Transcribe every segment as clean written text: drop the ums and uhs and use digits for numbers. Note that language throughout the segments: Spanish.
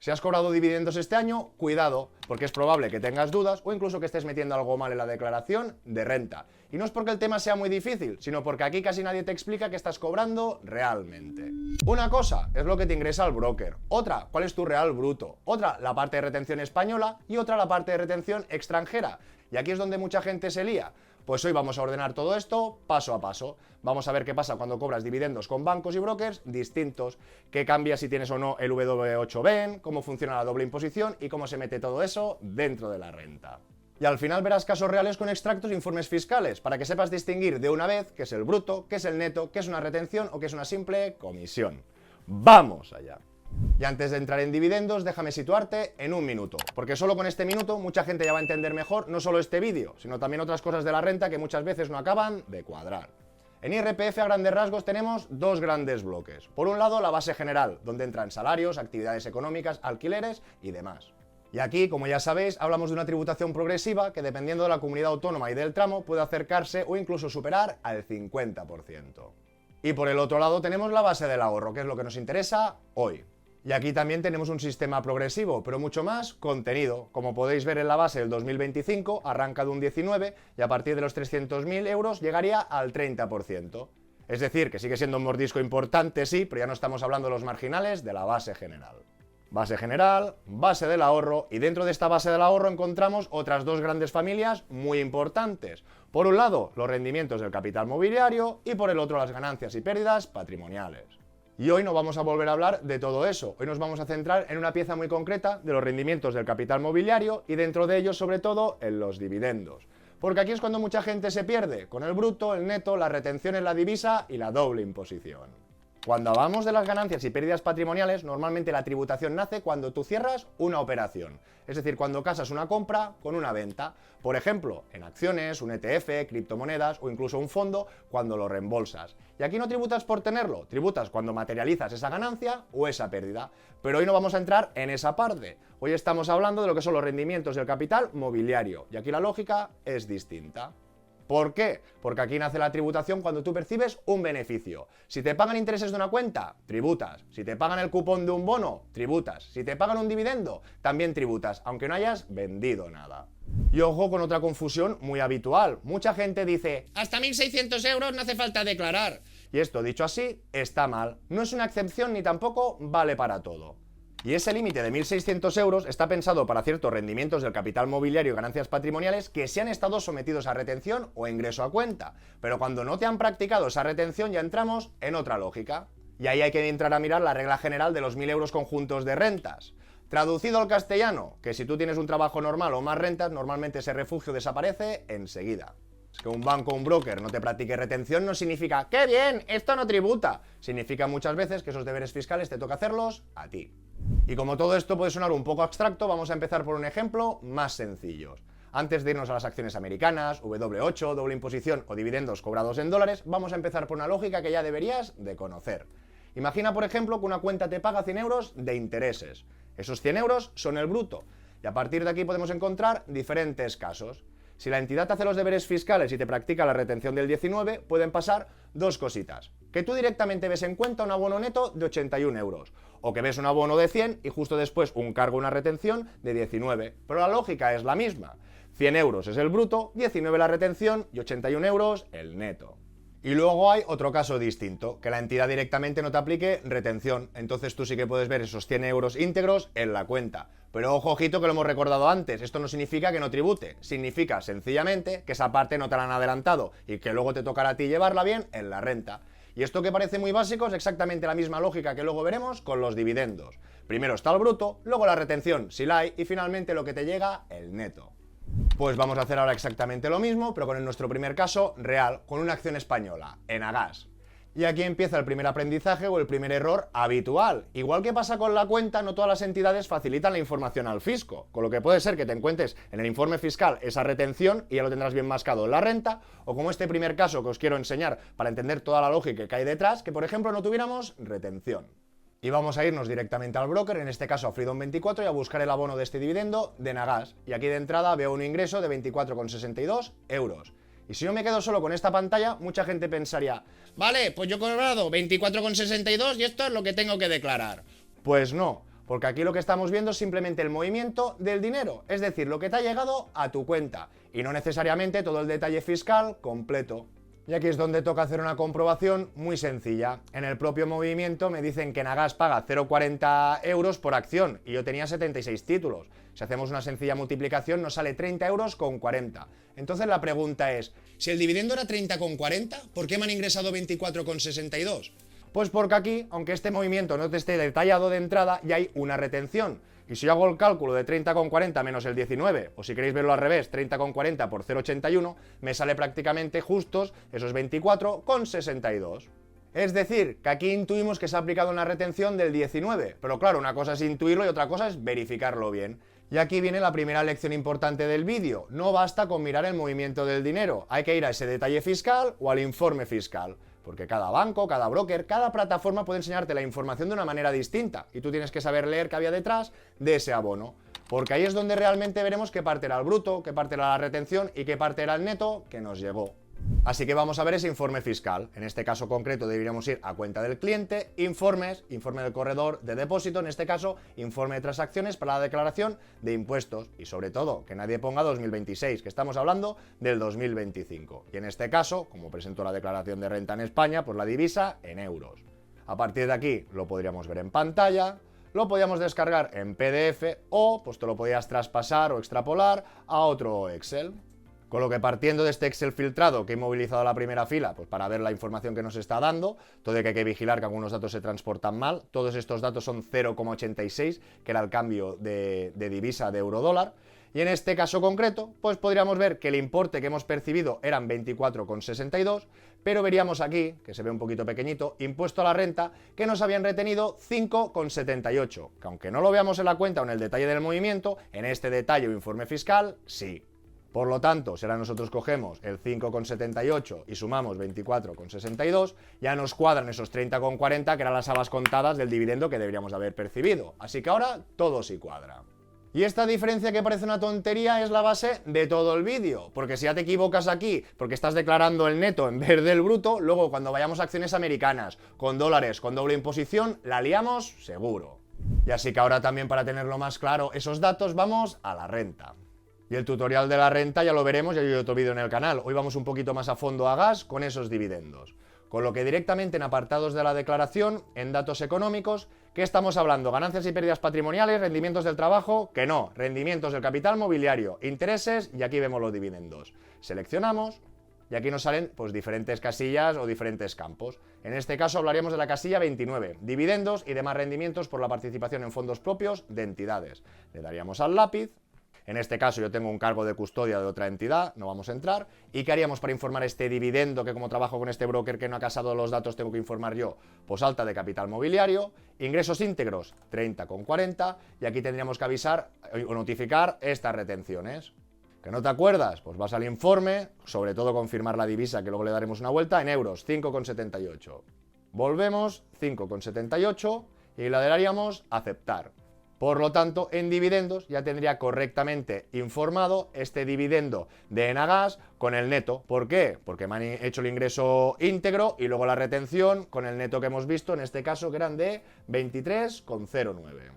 Si has cobrado dividendos este año, cuidado, porque es probable que tengas dudas o incluso que estés metiendo algo mal en la declaración de renta. Y no es porque el tema sea muy difícil, sino porque aquí casi nadie te explica qué estás cobrando realmente. Una cosa es lo que te ingresa el broker, otra, cuál es tu real bruto, otra, la parte de retención española y otra, la parte de retención extranjera. Y aquí es donde mucha gente se lía. Pues hoy vamos a ordenar todo esto paso a paso. Vamos a ver qué pasa cuando cobras dividendos con bancos y brokers distintos, qué cambia si tienes o no el W8BEN, cómo funciona la doble imposición y cómo se mete todo eso dentro de la renta. Y al final verás casos reales con extractos e informes fiscales, para que sepas distinguir de una vez qué es el bruto, qué es el neto, qué es una retención o qué es una simple comisión. ¡Vamos allá! Y antes de entrar en dividendos, déjame situarte en un minuto, porque solo con este minuto mucha gente ya va a entender mejor no solo este vídeo, sino también otras cosas de la renta que muchas veces no acaban de cuadrar. En IRPF a grandes rasgos tenemos dos grandes bloques. Por un lado, la base general, donde entran salarios, actividades económicas, alquileres y demás. Y aquí, como ya sabéis, hablamos de una tributación progresiva que, dependiendo de la comunidad autónoma y del tramo, puede acercarse o incluso superar al 50%. Y por el otro lado tenemos la base del ahorro, que es lo que nos interesa hoy. Y aquí también tenemos un sistema progresivo, pero mucho más contenido. Como podéis ver en la base del 2025, arranca de un 19 y a partir de los 300.000 euros llegaría al 30%. Es decir, que sigue siendo un mordisco importante, sí, pero ya no estamos hablando de los marginales de la base general. Base general, base del ahorro, y dentro de esta base del ahorro encontramos otras dos grandes familias muy importantes. Por un lado, los rendimientos del capital mobiliario y por el otro, las ganancias y pérdidas patrimoniales. Y hoy no vamos a volver a hablar de todo eso, hoy nos vamos a centrar en una pieza muy concreta de los rendimientos del capital mobiliario y dentro de ellos sobre todo en los dividendos. Porque aquí es cuando mucha gente se pierde, con el bruto, el neto, la retención en la divisa y la doble imposición. Cuando hablamos de las ganancias y pérdidas patrimoniales, normalmente la tributación nace cuando tú cierras una operación, es decir, cuando casas una compra con una venta, por ejemplo, en acciones, un ETF, criptomonedas o incluso un fondo, cuando lo reembolsas. Y aquí no tributas por tenerlo, tributas cuando materializas esa ganancia o esa pérdida. Pero hoy no vamos a entrar en esa parte. Hoy estamos hablando de lo que son los rendimientos del capital mobiliario, y aquí la lógica es distinta. ¿Por qué? Porque aquí nace la tributación cuando tú percibes un beneficio. Si te pagan intereses de una cuenta, tributas. Si te pagan el cupón de un bono, tributas. Si te pagan un dividendo, también tributas, aunque no hayas vendido nada. Y ojo con otra confusión muy habitual. Mucha gente dice, hasta 1.600 euros no hace falta declarar. Y esto dicho así, está mal. No es una excepción ni tampoco vale para todo. Y ese límite de 1.600 euros está pensado para ciertos rendimientos del capital mobiliario y ganancias patrimoniales que se han estado sometidos a retención o ingreso a cuenta. Pero cuando no te han practicado esa retención ya entramos en otra lógica. Y ahí hay que entrar a mirar la regla general de los 1.000 euros conjuntos de rentas. Traducido al castellano, que si tú tienes un trabajo normal o más rentas, normalmente ese refugio desaparece enseguida. Que un banco o un broker no te practique retención no significa ¡qué bien! Esto no tributa. Significa muchas veces que esos deberes fiscales te toca hacerlos a ti. Y como todo esto puede sonar un poco abstracto, vamos a empezar por un ejemplo más sencillo. Antes de irnos a las acciones americanas, W8, doble imposición o dividendos cobrados en dólares, vamos a empezar por una lógica que ya deberías de conocer. Imagina, por ejemplo, que una cuenta te paga 100 euros de intereses. Esos 100 euros son el bruto. Y a partir de aquí podemos encontrar diferentes casos. Si la entidad hace los deberes fiscales y te practica la retención del 19, pueden pasar dos cositas. Que tú directamente ves en cuenta un abono neto de 81 euros. O que ves un abono de 100 y justo después un cargo, una retención de 19. Pero la lógica es la misma. 100 euros es el bruto, 19 la retención y 81 euros el neto. Y luego hay otro caso distinto, que la entidad directamente no te aplique retención, entonces tú sí que puedes ver esos 100 euros íntegros en la cuenta. Pero ojo, ojito, que lo hemos recordado antes, esto no significa que no tribute, significa sencillamente que esa parte no te la han adelantado y que luego te tocará a ti llevarla bien en la renta. Y esto que parece muy básico es exactamente la misma lógica que luego veremos con los dividendos. Primero está el bruto, luego la retención, si la hay, y finalmente lo que te llega, el neto. Pues vamos a hacer ahora exactamente lo mismo, pero con nuestro primer caso real, con una acción española, Enagas. Y aquí empieza el primer aprendizaje o el primer error habitual. Igual que pasa con la cuenta, no todas las entidades facilitan la información al fisco, con lo que puede ser que te encuentres en el informe fiscal esa retención y ya lo tendrás bien mascado en la renta, o como este primer caso que os quiero enseñar para entender toda la lógica que hay detrás, que por ejemplo no tuviéramos retención. Y vamos a irnos directamente al broker, en este caso a Freedom24, y a buscar el abono de este dividendo de Enagas. Y aquí de entrada veo un ingreso de 24,62 euros. Y si yo me quedo solo con esta pantalla, mucha gente pensaría, vale, pues yo he cobrado 24,62 y esto es lo que tengo que declarar. Pues no, Porque aquí lo que estamos viendo es simplemente el movimiento del dinero, es decir, lo que te ha llegado a tu cuenta, y no necesariamente todo el detalle fiscal completo. Y aquí es donde toca hacer una comprobación muy sencilla. En el propio movimiento me dicen que Nagas paga 0,40 euros por acción y yo tenía 76 títulos. Si hacemos una sencilla multiplicación nos sale 30 euros con 40. Entonces la pregunta es, Si el dividendo era 30,40, ¿por qué me han ingresado 24,62? pues porque aquí, aunque este movimiento no te esté detallado de entrada, ya hay una retención. Y si yo hago el cálculo de 30,40 menos el 19, o si queréis verlo al revés, 30,40 por 0,81, me sale prácticamente justos esos 24,62. Es decir, que aquí intuimos que se ha aplicado una retención del 19, pero claro, una cosa es intuirlo y otra cosa es verificarlo bien. Y aquí viene la primera lección importante del vídeo. No basta con mirar el movimiento del dinero, hay que ir a ese detalle fiscal o al informe fiscal. Porque cada banco, cada broker, cada plataforma puede enseñarte la información de una manera distinta y tú tienes que saber leer qué había detrás de ese abono. Porque ahí es donde realmente veremos qué parte era el bruto, qué parte era la retención y qué parte era el neto que nos llegó. Así que vamos a ver ese informe fiscal. En este caso concreto deberíamos ir a cuenta del cliente, informes, informe del corredor de depósito, en este caso informe de transacciones para la declaración de impuestos y sobre todo que nadie ponga 2026, que estamos hablando del 2025. Y en este caso, como presento la declaración de renta en España, pues la divisa en euros. A partir de aquí lo podríamos ver en pantalla, lo podíamos descargar en PDF o pues te lo podías traspasar o extrapolar a otro Excel. Con lo que partiendo de este Excel filtrado que he movilizado a la primera fila, pues para ver la información que nos está dando, todo de que hay que vigilar que algunos datos se transportan mal, todos estos datos son 0,86, que era el cambio de divisa de euro-dólar, y en este caso concreto, pues podríamos ver que el importe que hemos percibido eran 24,62, pero veríamos aquí, que se ve un poquito pequeñito, impuesto a la renta, que nos habían retenido 5,78, que aunque no lo veamos en la cuenta o en el detalle del movimiento, en este detalle o informe fiscal, sí. Por lo tanto, si ahora nosotros cogemos el 5,78 y sumamos 24,62, ya nos cuadran esos 30,40 que eran las habas contadas del dividendo que deberíamos haber percibido. Así que ahora todo sí cuadra. Y esta diferencia que parece una tontería es la base de todo el vídeo, porque si ya te equivocas aquí porque estás declarando el neto en vez del bruto, luego cuando vayamos a acciones americanas, con dólares, con doble imposición, la liamos seguro. Y así que ahora también para tenerlo más claro esos datos vamos a la renta. Y el tutorial de la renta ya lo veremos, ya hay otro vídeo en el canal. Hoy vamos un poquito más a fondo a gas con esos dividendos. Con lo que directamente en apartados de la declaración, en datos económicos, ¿qué estamos hablando? ¿Ganancias y pérdidas patrimoniales? ¿Rendimientos del trabajo? Que no, rendimientos del capital mobiliario, intereses y aquí vemos los dividendos. Seleccionamos y aquí nos salen pues diferentes casillas o diferentes campos. En este caso hablaríamos de la casilla 29, dividendos y demás rendimientos por la participación en fondos propios de entidades. Le daríamos al lápiz. En este caso yo tengo un cargo de custodia de otra entidad, no vamos a entrar. ¿Y qué haríamos para informar este dividendo que como trabajo con este broker que no ha casado los datos tengo que informar yo? Pues alta de capital mobiliario, ingresos íntegros 30,40 y aquí tendríamos que avisar o notificar estas retenciones. ¿Que no te acuerdas? Pues vas al informe, sobre todo confirmar la divisa que luego le daremos una vuelta en euros, 5,78. Volvemos, 5,78 y le daríamos aceptar. Por lo tanto, en dividendos ya tendría correctamente informado este dividendo de Enagas con el neto. ¿Por qué? Porque me han hecho el ingreso íntegro y luego la retención con el neto que hemos visto, en este caso que eran de 23,09.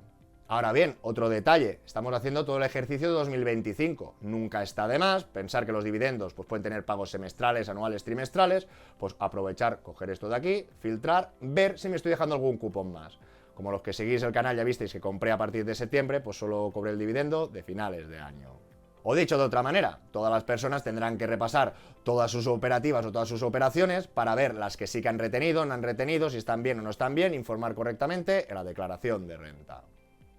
Ahora bien, otro detalle, estamos haciendo todo el ejercicio de 2025. Nunca está de más pensar que los dividendos pues, pueden tener pagos semestrales, anuales, trimestrales, pues aprovechar, coger esto de aquí, filtrar, ver si me estoy dejando algún cupón más. Como los que seguís el canal ya visteis que compré a partir de septiembre, pues solo cobré el dividendo de finales de año. O dicho de otra manera, todas las personas tendrán que repasar todas sus operativas o todas sus operaciones para ver las que sí que han retenido, no han retenido, si están bien o no están bien, informar correctamente en la declaración de renta.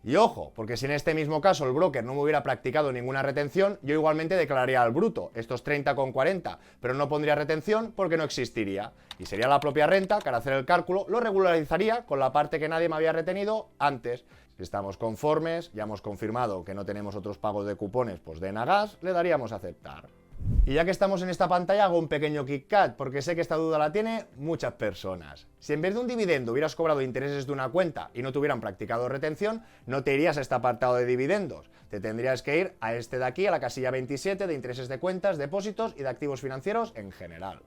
Y ojo, porque si en este mismo caso el broker no me hubiera practicado ninguna retención, yo igualmente declararía al bruto estos 30,40, pero no pondría retención porque no existiría. Y sería la propia renta que al hacer el cálculo lo regularizaría con la parte que nadie me había retenido antes. Si estamos conformes, ya hemos confirmado que no tenemos otros pagos de cupones pues de Enagas, le daríamos a aceptar. Y ya que estamos en esta pantalla hago un pequeño KitKat, porque sé que esta duda la tiene muchas personas. Si en vez de un dividendo hubieras cobrado intereses de una cuenta y no te hubieran practicado retención, no te irías a este apartado de dividendos. Te tendrías que ir a este de aquí, a la casilla 27 de intereses de cuentas, depósitos y de activos financieros en general.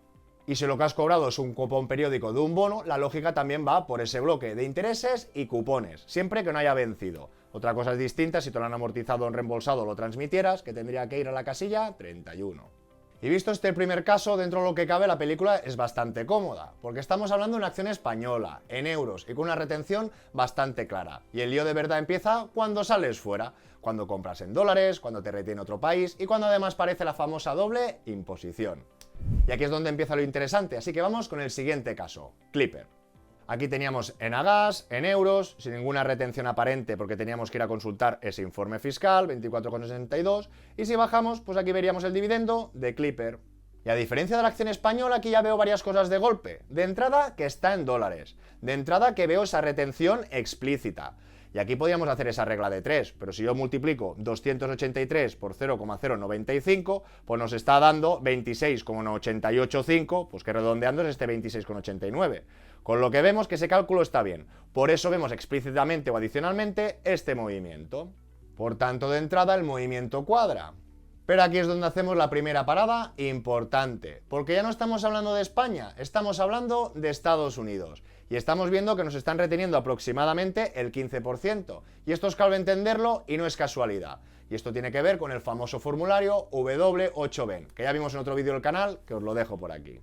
Y si lo que has cobrado es un cupón periódico de un bono, la lógica también va por ese bloque de intereses y cupones, siempre que no haya vencido. Otra cosa es distinta si te lo han amortizado o reembolsado o lo transmitieras, que tendría que ir a la casilla 31. Y visto este primer caso, dentro de lo que cabe la película es bastante cómoda, porque estamos hablando de una acción española, en euros, y con una retención bastante clara. Y el lío de verdad empieza cuando sales fuera, cuando compras en dólares, cuando te retiene otro país y cuando además aparece la famosa doble imposición. Y aquí es donde empieza lo interesante, así que vamos con el siguiente caso, Clipper. Aquí teníamos Enagas, en euros, sin ninguna retención aparente porque teníamos que ir a consultar ese informe fiscal, 24,62, y si bajamos, pues aquí veríamos el dividendo de Clipper. Y a diferencia de la acción española, aquí ya veo varias cosas de golpe. De entrada, que está en dólares. De entrada, que veo esa retención explícita. Y aquí podríamos hacer esa regla de 3, pero si yo multiplico 283 por 0,095, pues nos está dando 26,885, pues que redondeando es este 26,89. Con lo que vemos que ese cálculo está bien. Por eso vemos explícitamente o adicionalmente este movimiento. Por tanto, de entrada el movimiento cuadra. Pero aquí es donde hacemos la primera parada importante, porque ya no estamos hablando de España, estamos hablando de Estados Unidos. Y estamos viendo que nos están reteniendo aproximadamente el 15%. Y esto es clave entenderlo y no es casualidad. Y esto tiene que ver con el famoso formulario W8BEN, que ya vimos en otro vídeo del canal, que os lo dejo por aquí.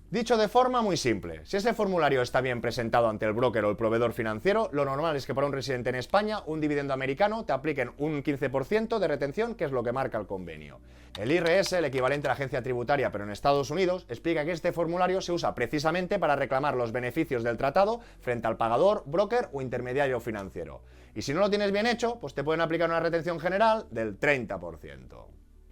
Dicho de forma muy simple, si ese formulario está bien presentado ante el broker o el proveedor financiero, lo normal es que para un residente en España, un dividendo americano, te apliquen un 15% de retención, que es lo que marca el convenio. El IRS, el equivalente a la agencia tributaria, pero en Estados Unidos, explica que este formulario se usa precisamente para reclamar los beneficios del tratado frente al pagador, broker o intermediario financiero. Y si no lo tienes bien hecho, pues te pueden aplicar una retención general del 30%.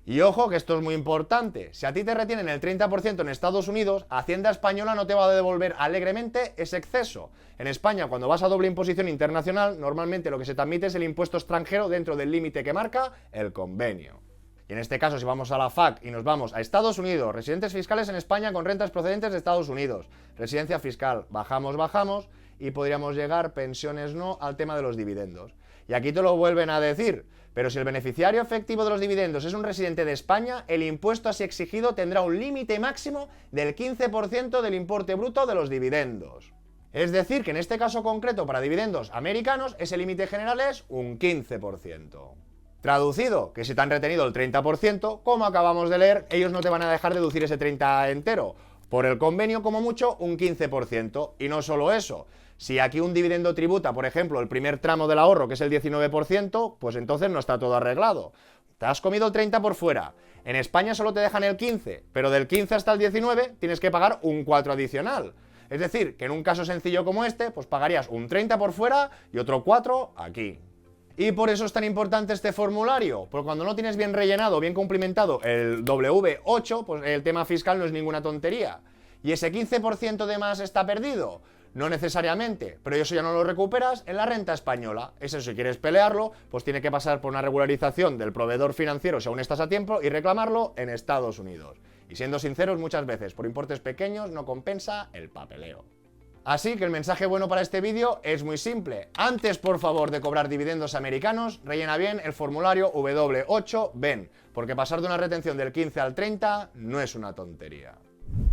Y ojo, que esto es muy importante, si a ti te retienen el 30% en Estados Unidos, Hacienda Española no te va a devolver alegremente ese exceso. En España, cuando vas a doble imposición internacional, normalmente lo que se te admite es el impuesto extranjero dentro del límite que marca el convenio. Y en este caso, si vamos a la FAQ y nos vamos a Estados Unidos, residentes fiscales en España con rentas procedentes de Estados Unidos, residencia fiscal, bajamos, y podríamos llegar, pensiones no, al tema de los dividendos. Y aquí te lo vuelven a decir, pero si el beneficiario efectivo de los dividendos es un residente de España, el impuesto así exigido tendrá un límite máximo del 15% del importe bruto de los dividendos. Es decir, que en este caso concreto para dividendos americanos, ese límite general es un 15%. Traducido, que si te han retenido el 30%, como acabamos de leer, ellos no te van a dejar deducir ese 30% entero. Por el convenio, como mucho, un 15%. Y no solo eso, si aquí un dividendo tributa, por ejemplo, el primer tramo del ahorro, que es el 19%, pues entonces no está todo arreglado. Te has comido el 30% por fuera. En España solo te dejan el 15%, pero del 15% hasta el 19% tienes que pagar un 4% adicional. Es decir, que en un caso sencillo como este, pues pagarías un 30% por fuera y otro 4% aquí. Y por eso es tan importante este formulario, porque cuando no tienes bien rellenado, bien cumplimentado el W8, pues el tema fiscal no es ninguna tontería. ¿Y ese 15% de más está perdido? No necesariamente, pero eso ya no lo recuperas en la renta española. Eso, si quieres pelearlo, pues tiene que pasar por una regularización del proveedor financiero si aún estás a tiempo y reclamarlo en Estados Unidos. Y siendo sinceros, muchas veces por importes pequeños no compensa el papeleo. Así que el mensaje bueno para este vídeo es muy simple. Antes, por favor, de cobrar dividendos americanos, rellena bien el formulario W8BEN, porque pasar de una retención del 15 al 30 no es una tontería.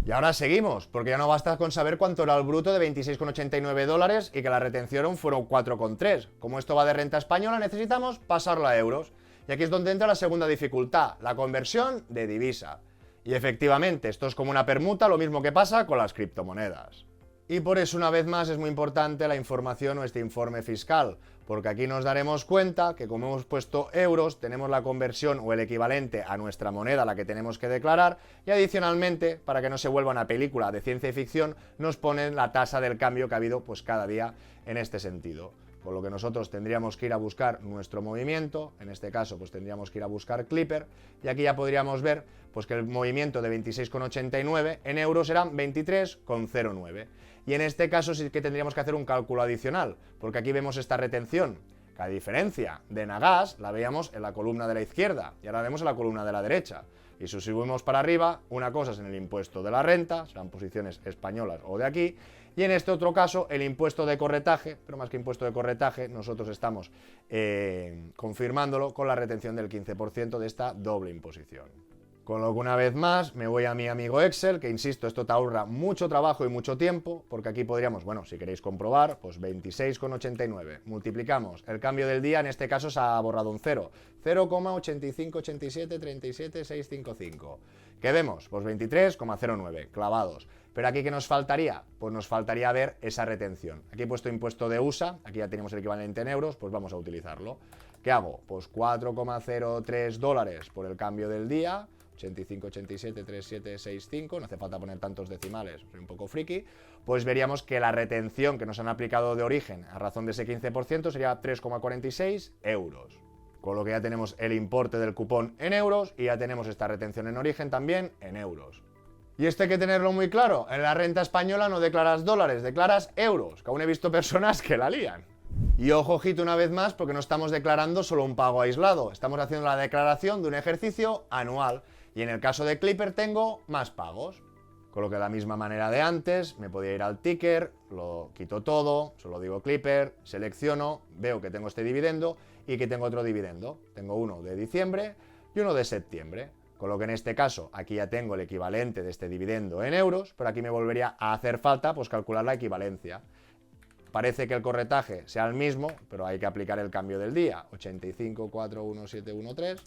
Y ahora seguimos, porque ya no basta con saber cuánto era el bruto de 26,89 dólares y que la retención fueron 4,3. Como esto va de renta española, necesitamos pasarlo a euros. Y aquí es donde entra la segunda dificultad, la conversión de divisa. Y efectivamente, esto es como una permuta, lo mismo que pasa con las criptomonedas. Y por eso, una vez más, es muy importante la información o este informe fiscal, porque aquí nos daremos cuenta que como hemos puesto euros, tenemos la conversión o el equivalente a nuestra moneda, la que tenemos que declarar, y adicionalmente, para que no se vuelva una película de ciencia y ficción, nos ponen la tasa del cambio que ha habido pues cada día en este sentido. Con lo que nosotros tendríamos que ir a buscar nuestro movimiento, en este caso pues tendríamos que ir a buscar Clipper, y aquí ya podríamos ver pues que el movimiento de 26,89 en euros eran 23,09. Y en este caso sí que tendríamos que hacer un cálculo adicional, porque aquí vemos esta retención, que a diferencia de Nagas, la veíamos en la columna de la izquierda, y ahora vemos en la columna de la derecha. Y si subimos para arriba, una cosa es en el impuesto de la renta, serán posiciones españolas o de aquí, y en este otro caso el impuesto de corretaje, pero más que impuesto de corretaje, nosotros estamos confirmándolo con la retención del 15% de esta doble imposición. Con lo que una vez más me voy a mi amigo Excel, que insisto, esto te ahorra mucho trabajo y mucho tiempo, porque aquí podríamos, bueno, si queréis comprobar, pues 26,89. Multiplicamos el cambio del día, en este caso se ha borrado un 0. 0,858737,655. ¿Qué vemos? Pues 23,09, clavados. Pero aquí, ¿qué nos faltaría? Pues nos faltaría ver esa retención. Aquí he puesto impuesto de USA, aquí ya tenemos el equivalente en euros, pues vamos a utilizarlo. ¿Qué hago? Pues 4,03 dólares por el cambio del día, 85,87,3765, no hace falta poner tantos decimales, soy un poco friki, pues veríamos que la retención que nos han aplicado de origen a razón de ese 15% sería 3,46 euros. Con lo que ya tenemos el importe del cupón en euros y ya tenemos esta retención en origen también en euros. Y esto hay que tenerlo muy claro, en la renta española no declaras dólares, declaras euros, que aún he visto personas que la lían. Y ojo, ojito una vez más, porque no estamos declarando solo un pago aislado, estamos haciendo la declaración de un ejercicio anual. Y en el caso de Clipper tengo más pagos. Con lo que de la misma manera de antes, me podía ir al ticker, lo quito todo, solo digo Clipper, selecciono, veo que tengo este dividendo y que tengo otro dividendo. Tengo uno de diciembre y uno de septiembre. Con lo que en este caso, aquí ya tengo el equivalente de este dividendo en euros, pero aquí me volvería a hacer falta pues calcular la equivalencia. Parece que el corretaje sea el mismo, pero hay que aplicar el cambio del día, 85,41713.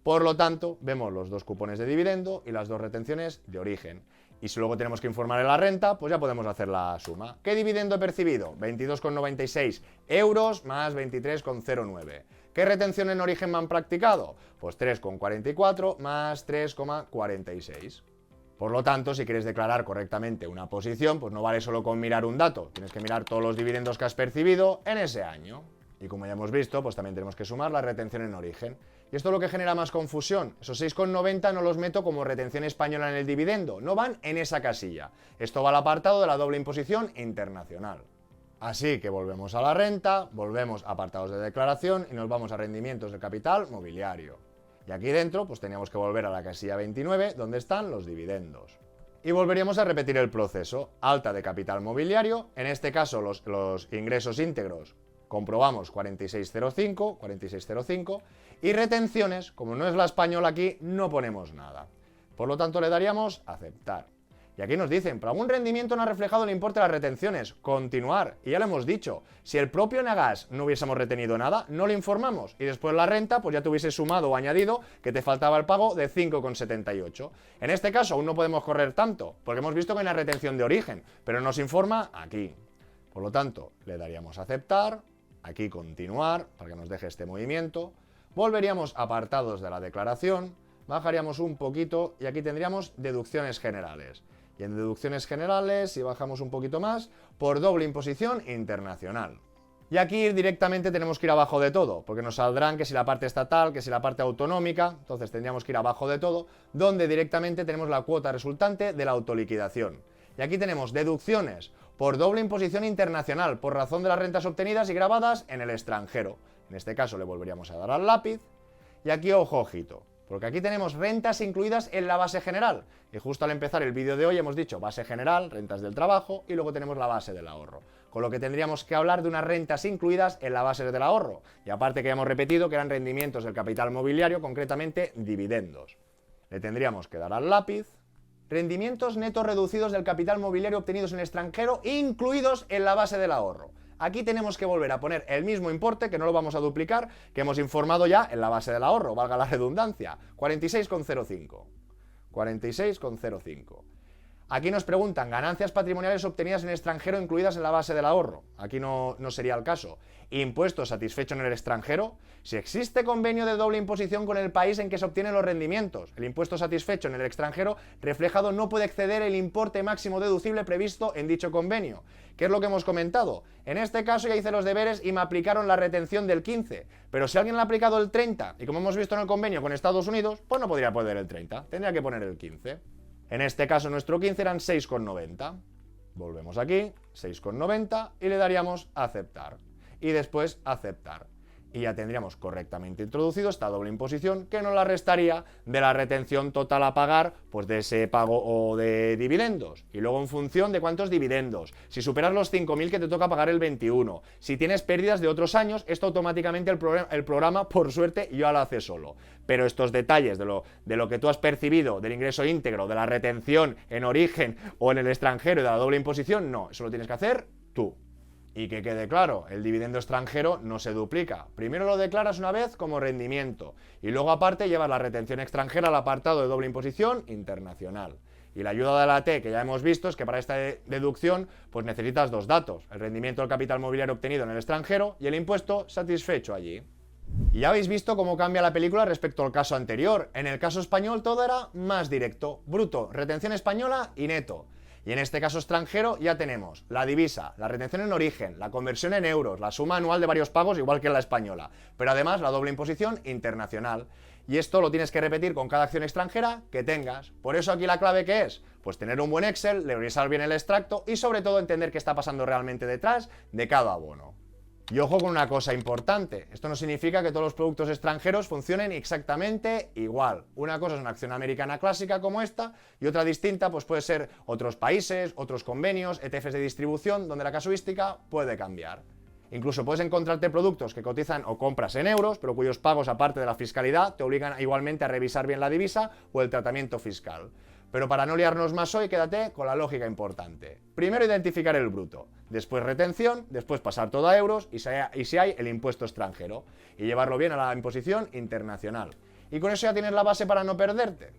Por lo tanto, vemos los dos cupones de dividendo y las dos retenciones de origen. Y si luego tenemos que informar en la renta, pues ya podemos hacer la suma. ¿Qué dividendo he percibido? 22,96 euros más 23,09. ¿Qué retención en origen me han practicado? Pues 3,44 más 3,46. Por lo tanto, si quieres declarar correctamente una posición, pues no vale solo con mirar un dato. Tienes que mirar todos los dividendos que has percibido en ese año. Y como ya hemos visto, pues también tenemos que sumar la retención en origen. Y esto es lo que genera más confusión. Esos 6,90 no los meto como retención española en el dividendo, no van en esa casilla. Esto va al apartado de la doble imposición internacional. Así que volvemos a la renta, volvemos a apartados de declaración y nos vamos a rendimientos de capital mobiliario. Y aquí dentro, pues teníamos que volver a la casilla 29, donde están los dividendos. Y volveríamos a repetir el proceso. Alta de capital mobiliario, en este caso los ingresos íntegros. Comprobamos 4605, y retenciones, como no es la española aquí, no ponemos nada. Por lo tanto, le daríamos aceptar. Y aquí nos dicen, pero algún rendimiento no ha reflejado el importe de las retenciones. Continuar. Y ya lo hemos dicho, si el propio Nagas no hubiésemos retenido nada, no lo informamos. Y después la renta, pues ya te hubiese sumado o añadido que te faltaba el pago de 5,78. En este caso aún no podemos correr tanto, porque hemos visto que hay una retención de origen, pero nos informa aquí. Por lo tanto, le daríamos aceptar. Aquí continuar, para que nos deje este movimiento. Volveríamos a apartados de la declaración, bajaríamos un poquito y aquí tendríamos deducciones generales. Y en deducciones generales, si bajamos un poquito más, por doble imposición internacional. Y aquí directamente tenemos que ir abajo de todo, porque nos saldrán que si la parte estatal, que si la parte autonómica, entonces tendríamos que ir abajo de todo, donde directamente tenemos la cuota resultante de la autoliquidación. Y aquí tenemos deducciones por doble imposición internacional, por razón de las rentas obtenidas y grabadas en el extranjero. En este caso le volveríamos a dar al lápiz. Y aquí ojo, ojito, porque aquí tenemos rentas incluidas en la base general. Y justo al empezar el vídeo de hoy hemos dicho base general, rentas del trabajo, y luego tenemos la base del ahorro. Con lo que tendríamos que hablar de unas rentas incluidas en la base del ahorro. Y aparte que ya hemos repetido que eran rendimientos del capital mobiliario, concretamente dividendos. Le tendríamos que dar al lápiz. Rendimientos netos reducidos del capital mobiliario obtenidos en el extranjero, incluidos en la base del ahorro. Aquí tenemos que volver a poner el mismo importe, que no lo vamos a duplicar, que hemos informado ya en la base del ahorro, valga la redundancia, 46,05. 46,05. Aquí nos preguntan ganancias patrimoniales obtenidas en el extranjero incluidas en la base del ahorro. Aquí no sería el caso. Impuesto satisfecho en el extranjero. Si existe convenio de doble imposición con el país en que se obtienen los rendimientos, el impuesto satisfecho en el extranjero reflejado no puede exceder el importe máximo deducible previsto en dicho convenio. ¿Qué es lo que hemos comentado? En este caso ya hice los deberes y me aplicaron la retención del 15, pero si alguien le ha aplicado el 30, y como hemos visto en el convenio con Estados Unidos, pues no podría poner el 30, tendría que poner el 15. En este caso nuestro 15 eran 6,90. Volvemos aquí, 6,90 y le daríamos a aceptar. Y después aceptar. Y ya tendríamos correctamente introducido esta doble imposición que nos la restaría de la retención total a pagar, pues de ese pago o de dividendos. Y luego en función de cuántos dividendos. Si superas los 5.000 que te toca pagar el 21. Si tienes pérdidas de otros años, esto automáticamente el programa, por suerte, ya lo hace solo. Pero estos detalles de lo que tú has percibido, del ingreso íntegro, de la retención en origen o en el extranjero y de la doble imposición, no, eso lo tienes que hacer tú. Y que quede claro, el dividendo extranjero no se duplica. Primero lo declaras una vez como rendimiento y luego aparte llevas la retención extranjera al apartado de doble imposición internacional. Y la ayuda de la T que ya hemos visto es que para esta deducción pues necesitas dos datos, el rendimiento del capital mobiliario obtenido en el extranjero y el impuesto satisfecho allí. Y ya habéis visto cómo cambia la película respecto al caso anterior. En el caso español todo era más directo, bruto, retención española y neto. Y en este caso extranjero ya tenemos la divisa, la retención en origen, la conversión en euros, la suma anual de varios pagos igual que en la española, pero además la doble imposición internacional. Y esto lo tienes que repetir con cada acción extranjera que tengas. Por eso aquí la clave ¿qué es? Pues tener un buen Excel, revisar bien el extracto y sobre todo entender qué está pasando realmente detrás de cada abono. Y ojo con una cosa importante, esto no significa que todos los productos extranjeros funcionen exactamente igual. Una cosa es una acción americana clásica como esta y otra distinta pues puede ser otros países, otros convenios, ETFs de distribución, donde la casuística puede cambiar. Incluso puedes encontrarte productos que cotizan o compras en euros, pero cuyos pagos, aparte de la fiscalidad, te obligan igualmente a revisar bien la divisa o el tratamiento fiscal. Pero para no liarnos más hoy, quédate con la lógica importante. Primero identificar el bruto, después retención, después pasar todo a euros y si hay el impuesto extranjero y llevarlo bien a la imposición internacional. Y con eso ya tienes la base para no perderte.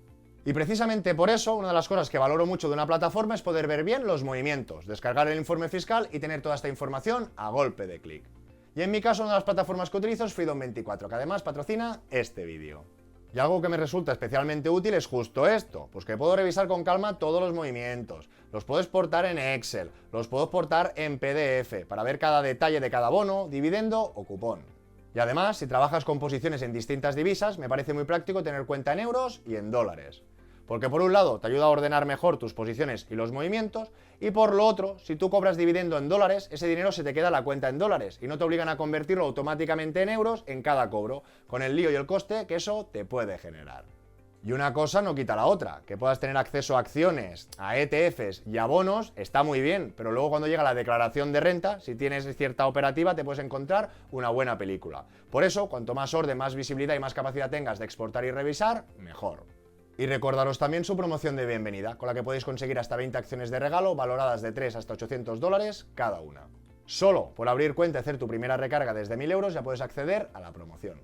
Y precisamente por eso, una de las cosas que valoro mucho de una plataforma es poder ver bien los movimientos, descargar el informe fiscal y tener toda esta información a golpe de clic. Y en mi caso, una de las plataformas que utilizo es Freedom24, que además patrocina este vídeo. Y algo que me resulta especialmente útil es justo esto, pues que puedo revisar con calma todos los movimientos, los puedo exportar en Excel, los puedo exportar en PDF, para ver cada detalle de cada bono, dividendo o cupón. Y además, si trabajas con posiciones en distintas divisas, me parece muy práctico tener cuenta en euros y en dólares. Porque por un lado te ayuda a ordenar mejor tus posiciones y los movimientos, y por lo otro, si tú cobras dividendo en dólares, ese dinero se te queda en la cuenta en dólares y no te obligan a convertirlo automáticamente en euros en cada cobro, con el lío y el coste que eso te puede generar. Y una cosa no quita la otra, que puedas tener acceso a acciones, a ETFs y a bonos está muy bien, pero luego cuando llega la declaración de renta, si tienes cierta operativa te puedes encontrar una buena película. Por eso, cuanto más orden, más visibilidad y más capacidad tengas de exportar y revisar, mejor. Y recordaros también su promoción de bienvenida, con la que podéis conseguir hasta 20 acciones de regalo valoradas de 3 hasta $800 cada una. Solo por abrir cuenta y hacer tu primera recarga desde 1.000 euros ya puedes acceder a la promoción.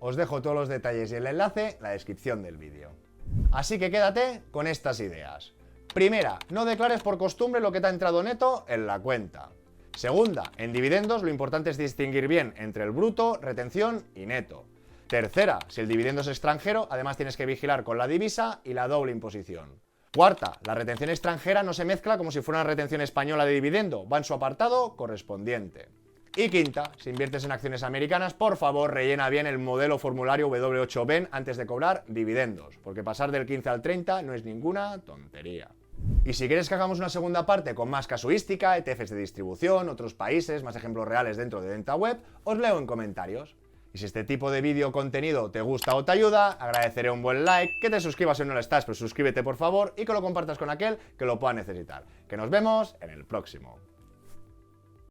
Os dejo todos los detalles y el enlace en la descripción del vídeo. Así que quédate con estas ideas. Primera, no declares por costumbre lo que te ha entrado neto en la cuenta. Segunda, en dividendos lo importante es distinguir bien entre el bruto, retención y neto. Tercera, si el dividendo es extranjero, además tienes que vigilar con la divisa y la doble imposición. Cuarta, la retención extranjera no se mezcla como si fuera una retención española de dividendo, va en su apartado correspondiente. Y quinta, si inviertes en acciones americanas, por favor rellena bien el modelo formulario W8BEN antes de cobrar dividendos, porque pasar del 15 al 30 no es ninguna tontería. Y si quieres que hagamos una segunda parte con más casuística, ETFs de distribución, otros países, más ejemplos reales dentro de Venta Web, os leo en comentarios. Y si este tipo de vídeo contenido te gusta o te ayuda, agradeceré un buen like, que te suscribas si no lo estás, pero suscríbete por favor y que lo compartas con aquel que lo pueda necesitar. Que nos vemos en el próximo.